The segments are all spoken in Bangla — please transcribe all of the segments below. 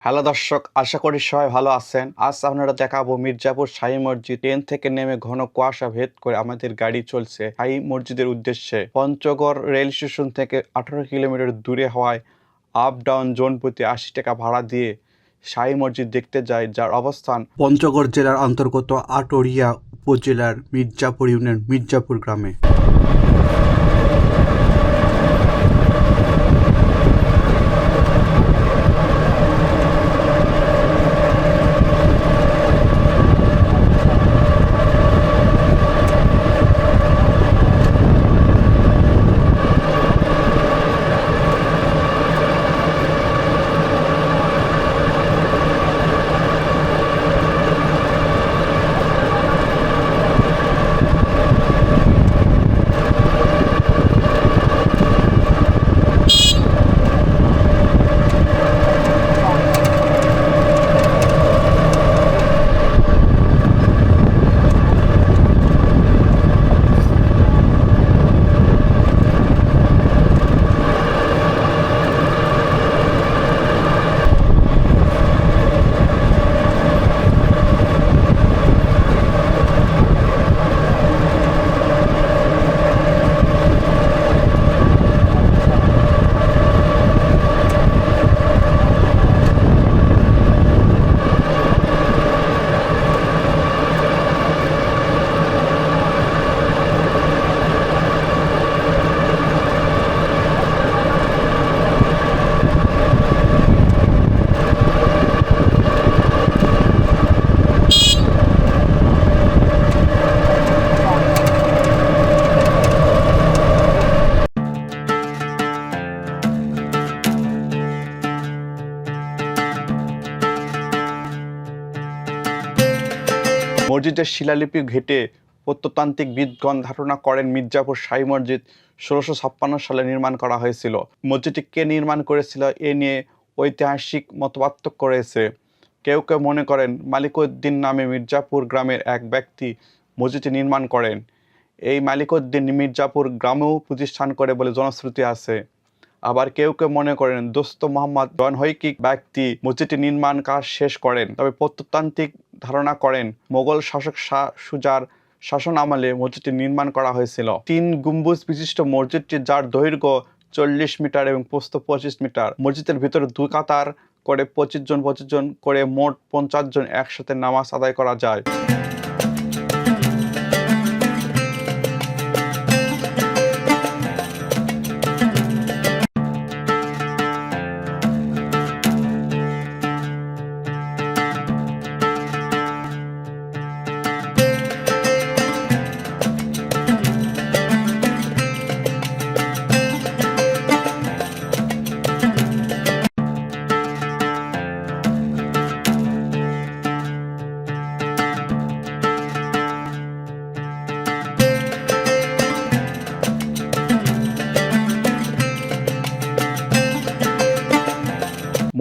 হ্যালো দর্শক, আশা করি সবাই ভালো আছেন। আজ আপনারা দেখাবো মির্জাপুর শাহী মসজিদ। ট্রেন থেকে নেমে ঘন কুয়াশা ভেদ করে আমাদের গাড়ি চলছে শাহী মসজিদের উদ্দেশ্যে। পঞ্চগড় রেল স্টেশন থেকে 18 কিলোমিটার দূরে হওয়ায় আপ ডাউন জোন প্রতি 80 টাকা ভাড়া দিয়ে শাহী মসজিদ দেখতে যায়, যার অবস্থান পঞ্চগড় জেলার অন্তর্গত আটঘরিয়া উপজেলার মির্জাপুর ইউনিয়ন মির্জাপুর গ্রামে। মসজিদের শিলালিপি ঘেঁটে প্রত্নতান্ত্রিক বিদগণ ধারণা করেন মির্জাপুর শাহী মসজিদ 1656 সালে নির্মাণ করা হয়েছিল। মসজিদটি কে নির্মাণ করেছিল এ নিয়ে ঐতিহাসিক মতপার্থক্য রয়েছে। কেউ কেউ মনে করেন মালিকউদ্দিন নামে মির্জাপুর গ্রামের এক ব্যক্তি মসজিদটি নির্মাণ করেন। এই মালিকউদ্দিন মির্জাপুর গ্রামেও প্রতিষ্ঠান করে বলে জনশ্রুতি আছে। আবার কেউ কেউ মনে করেন দোস্ত মোহাম্মদ জনহৈকিক ব্যক্তি মসজিদটি নির্মাণ কাজ শেষ করেন। তবে প্রত্নতান্ত্রিক ধারণা করেন মোগল শাসক শাহ সুজার শাসন আমলে মসজিদটি নির্মাণ করা হয়েছিল। 3 গম্বুজ বিশিষ্ট মসজিদটি, যার দৈর্ঘ্য 40 মিটার এবং প্রস্থ 25 মিটার। মসজিদের ভিতরে 2 কাতার করে 25 জন করে মোট 50 জন একসাথে নামাজ আদায় করা যায়।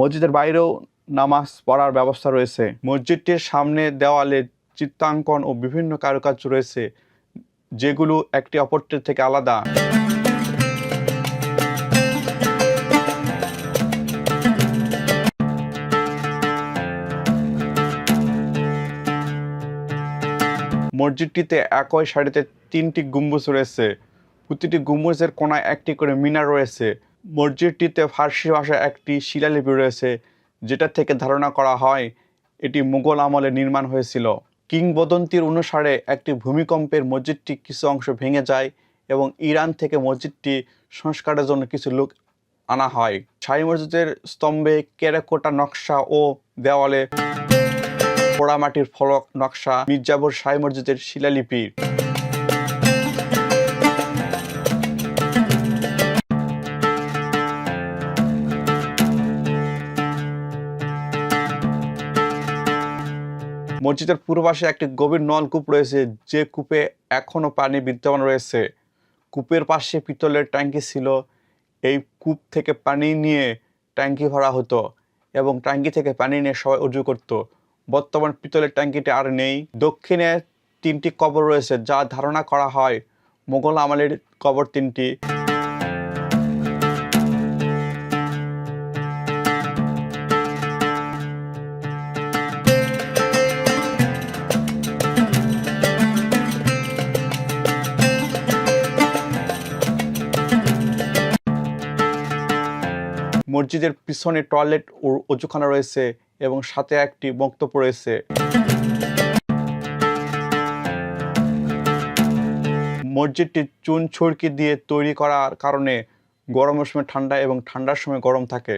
মসজিদের বাইরেও নামাজ পড়ার ব্যবস্থা রয়েছে। মসজিদটির সামনে দেওয়ালে চিত্রাঙ্কন ও বিভিন্ন কারুকার্য রয়েছে, যেগুলো একটি অপরটির থেকে আলাদা। মসজিদটিতে একই সারিতে 3টি গম্বুজ রয়েছে। প্রতিটি গম্বুজের কোণায় একটি করে মিনার রয়েছে। মসজিদটিতে ফার্সি ভাষায় একটি শিলালিপি রয়েছে, যেটা থেকে ধারণা করা হয় এটি মুঘল আমলে নির্মাণ হয়েছিল। কিংবদন্তির অনুসারে একটি ভূমিকম্পের মসজিদটি কিছু অংশ ভেঙে যায় এবং ইরান থেকে মসজিদটি সংস্কারের জন্য কিছু লোক আনা হয়। শাহী মসজিদের স্তম্ভে টেরাকোটা নকশা ও দেওয়ালে পোড়ামাটির ফলক নকশা মির্জাপুর শাহী মসজিদের শিলালিপি। মসজিদের পূর্ব পাশে একটি গভীর নলকূপ রয়েছে, যে কূপে এখনও পানি বিদ্যমান রয়েছে। কূপের পাশে পিতলের ট্যাঙ্কি ছিল। এই কূপ থেকে পানি নিয়ে ট্যাঙ্কি ভরা হতো এবং ট্যাঙ্কি থেকে পানি নিয়ে সবাই উজু করত। বর্তমান পিতলের ট্যাঙ্কিটি আর নেই। দক্ষিণে 3টি কবর রয়েছে, যা ধারণা করা হয় মোগল আমলের কবর 3টি। মসজিদের পিছনে টয়লেট ও অজুখানা রয়েছে এবং সাথে একটি বক্তব্য রয়েছে। মসজিদটি চুন ছুরকি দিয়ে তৈরি করার কারণে গরমের সময় ঠান্ডা এবং ঠান্ডার সময় গরম থাকে।